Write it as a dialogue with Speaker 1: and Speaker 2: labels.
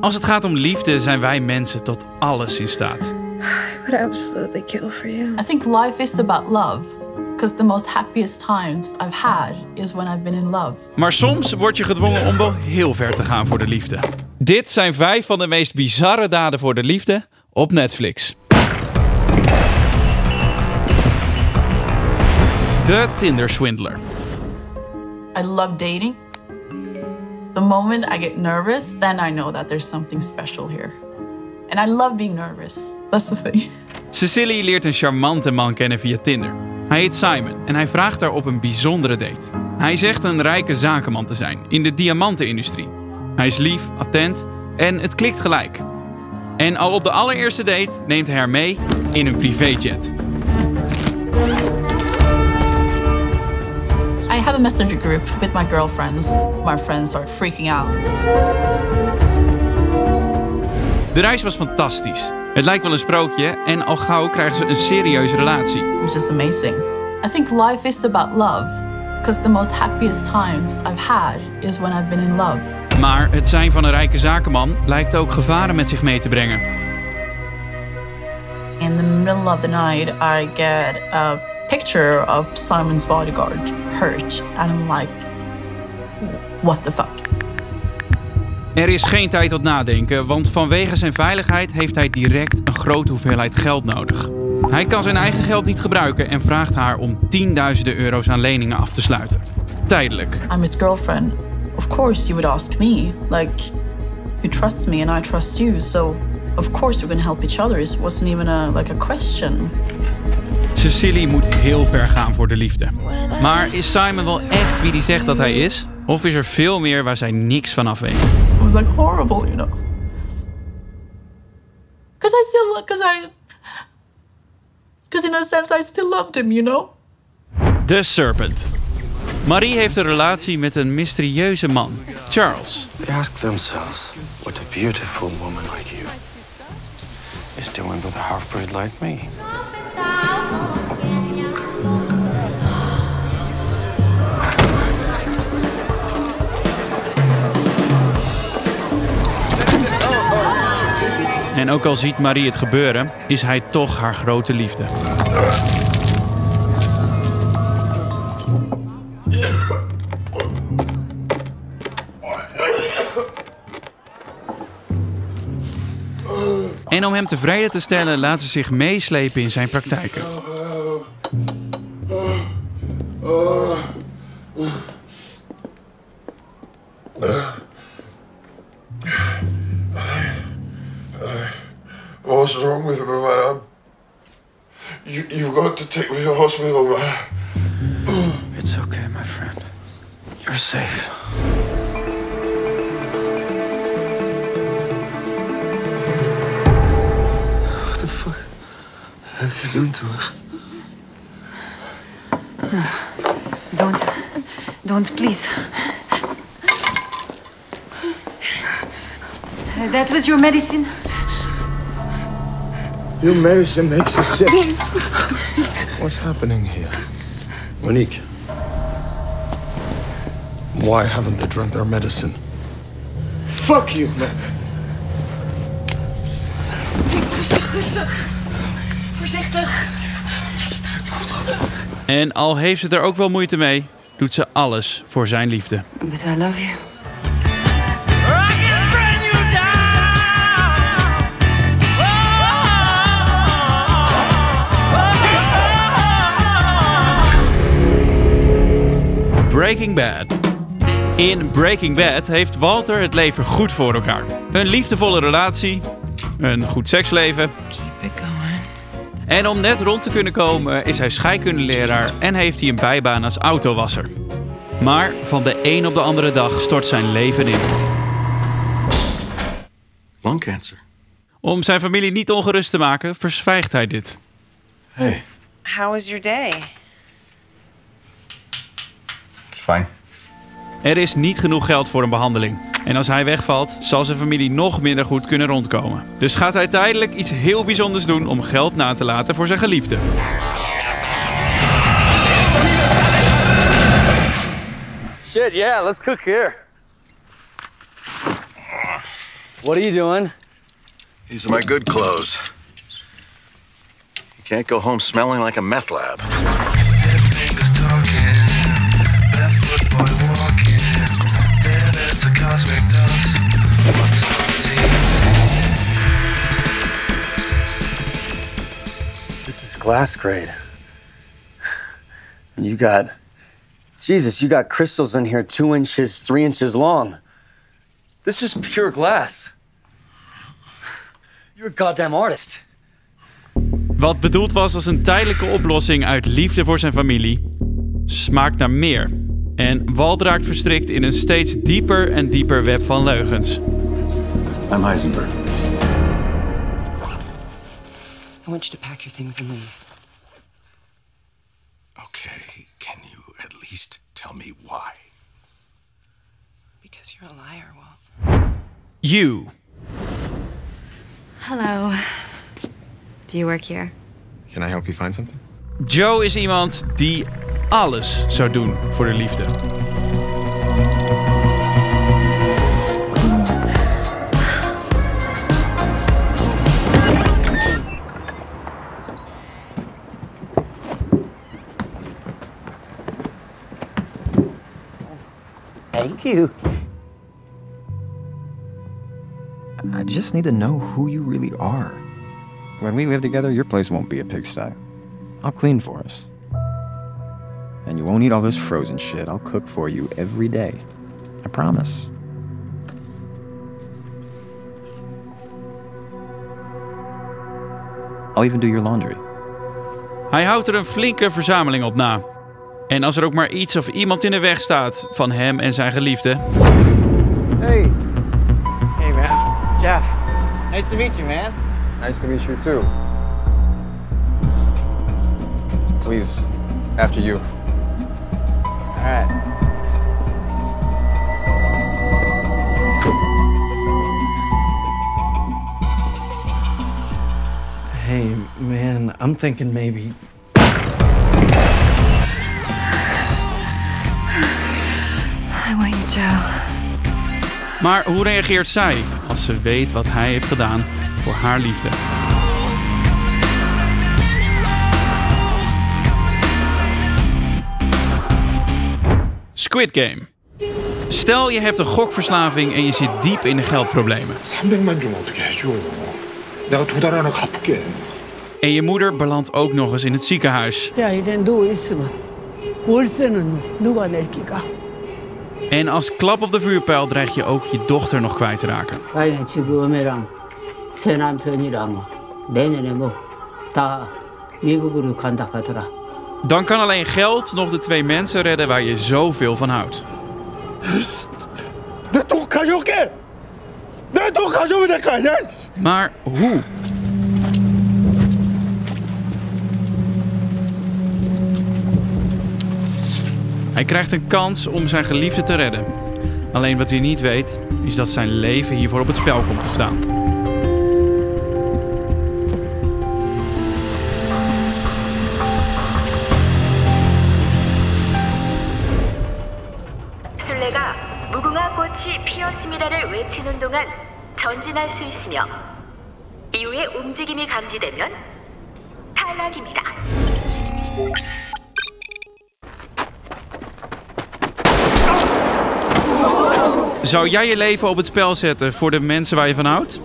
Speaker 1: Als het gaat om liefde zijn wij mensen tot alles in staat.
Speaker 2: I would absolutely kill for you.
Speaker 3: I think life is about love. Because the most happiest times I've had is when I've been in love.
Speaker 1: Maar soms word je gedwongen om wel heel ver te gaan voor de liefde. Dit zijn 5 van de meest bizarre daden voor de liefde op Netflix. De Tinder Swindler.
Speaker 3: I love dating. The moment I get nervous, then I know that there's something special here. And I love being nervous. That's the thing.
Speaker 1: Cecily leert een charmante man kennen via Tinder. Hij heet Simon en hij vraagt haar op een bijzondere date. Hij zegt een rijke zakenman te zijn in de diamantenindustrie. Hij is lief, attent en het klikt gelijk. En al op de allereerste date neemt hij haar mee in een privéjet.
Speaker 3: I have a messenger group with my girlfriends. My friends are freaking out.
Speaker 1: De reis was fantastisch. Het lijkt wel een sprookje en al gauw krijgen ze een serieuze relatie.
Speaker 3: It's just amazing. I think life is about love. Because the most happiest times I've had is when I've been in love.
Speaker 1: Maar het zijn van een rijke zakenman lijkt ook gevaren met zich mee te brengen.
Speaker 3: In the middle of the night, I get a picture of Simon's bodyguard hurt. And I'm like, what the fuck?
Speaker 1: Er is geen tijd tot nadenken, want vanwege zijn veiligheid heeft hij direct een grote hoeveelheid geld nodig. Hij kan zijn eigen geld niet gebruiken en vraagt haar om tienduizenden euro's aan leningen af te sluiten. Tijdelijk.
Speaker 3: I'm his girlfriend. Of course you would ask me. Like, you trust me and I trust you. So, of course we're gonna help each other. It wasn't even a question.
Speaker 1: Cecily moet heel ver gaan voor de liefde. Maar is Simon wel echt wie hij zegt dat hij is? Of is er veel meer waar zij niks van af weet?
Speaker 3: It was like horrible, you know. Because in a sense I still loved him, you know.
Speaker 1: The Serpent. Marie heeft een relatie met een mysterieuze man, Charles.
Speaker 4: They ask themselves what a beautiful woman like you is doing with a half-breed like me.
Speaker 1: En ook al ziet Marie het gebeuren, is hij toch haar grote liefde. En om hem tevreden te stellen laat ze zich meeslepen in zijn praktijken.
Speaker 5: What's wrong with me, man? You've got to take me to the hospital, man.
Speaker 4: It's okay, my friend. You're safe.
Speaker 5: What the fuck have you done to us?
Speaker 6: Don't, please. That was your medicine.
Speaker 5: Your medicine makes us sick.
Speaker 4: What's happening here? Monique. Why haven't they drunk their medicine?
Speaker 5: Fuck you, man.
Speaker 6: Rustig. Voorzichtig.
Speaker 1: En al heeft ze er ook wel moeite mee, doet ze alles voor zijn liefde.
Speaker 6: But I love you.
Speaker 1: Breaking Bad. In Breaking Bad heeft Walter het leven goed voor elkaar. Een liefdevolle relatie, een goed seksleven.
Speaker 6: Keep it going.
Speaker 1: En om net rond te kunnen komen is hij scheikundeleraar en heeft hij een bijbaan als autowasser. Maar van de een op de andere dag stort zijn leven in.
Speaker 4: Lung cancer.
Speaker 1: Om zijn familie niet ongerust te maken, verzwijgt hij dit.
Speaker 4: Hey.
Speaker 7: How was your day?
Speaker 4: It's fine.
Speaker 1: Er is niet genoeg geld voor een behandeling. En als hij wegvalt, zal zijn familie nog minder goed kunnen rondkomen. Dus gaat hij tijdelijk iets heel bijzonders doen om geld na te laten voor zijn geliefde.
Speaker 8: Shit, yeah, let's cook here.
Speaker 7: What are you doing?
Speaker 4: These are my good clothes. You can't go home smelling like a meth lab.
Speaker 7: This is glass grade. And you got... Jesus, you got crystals in here 2 inches, 3 inches long. This is pure glass. You're a goddamn artist.
Speaker 1: Wat bedoeld was als een tijdelijke oplossing uit liefde voor zijn familie, smaakt naar meer. En Walt raakt verstrikt in een steeds dieper en dieper web van leugens.
Speaker 4: I'm Heisenberg.
Speaker 6: I want you to pack your things and leave.
Speaker 5: Okay, can you at least tell me why?
Speaker 6: Because you're a liar, Walt.
Speaker 1: You.
Speaker 8: Hello. Do you work here?
Speaker 9: Can I help you find something?
Speaker 1: Joe is iemand die alles zou doen voor de liefde.
Speaker 7: Thank you.
Speaker 9: I just need to know who you really are. When we live together, your place won't be a pigsty. I'll clean for us. And you won't eat all this frozen shit. I'll cook for you every day. I promise. I'll even do your laundry.
Speaker 1: Hij houdt er een flinke verzameling op na. En als er ook maar iets of iemand in de weg staat van hem en zijn geliefde...
Speaker 7: Hey. Hey, man. Jeff. Nice to meet you, man.
Speaker 9: Nice to meet you too. Please, after you.
Speaker 7: All right.
Speaker 10: Hey, man, I'm thinking maybe...
Speaker 8: I want you, Joe.
Speaker 1: Maar hoe reageert zij als ze weet wat hij heeft gedaan voor haar liefde? Squid Game. Stel je hebt een gokverslaving en je zit diep in de geldproblemen.
Speaker 5: 300만 좀 어떻게 해줘. 내가 2달 안에 갚을게.
Speaker 1: En je moeder belandt ook nog eens in het ziekenhuis.
Speaker 11: 야, 이래 누워 있으면 월세는 누가 낼 기가?
Speaker 1: En als klap op de vuurpijl dreig je ook je dochter nog kwijt te raken.
Speaker 11: 아니 지금 애랑 새 남편이랑 내년에 뭐 다 미국으로 간다 하더라.
Speaker 1: Dan kan alleen geld nog de 2 mensen redden waar je zoveel van houdt.
Speaker 5: 내 돈 가져올게. 내 돈 가져오면 될 거 아니야?
Speaker 1: Maar hoe? Hij krijgt een kans om zijn geliefde te redden. Alleen wat hij niet weet, is dat zijn leven hiervoor op het spel komt te staan.
Speaker 12: 술래가 무궁화 꽃이 피었습니다를 외치는 동안 전진할 수 있으며 이후에 움직임이 감지되면 탈락입니다.
Speaker 1: Zou jij je leven op het spel zetten voor de mensen waar je van houdt?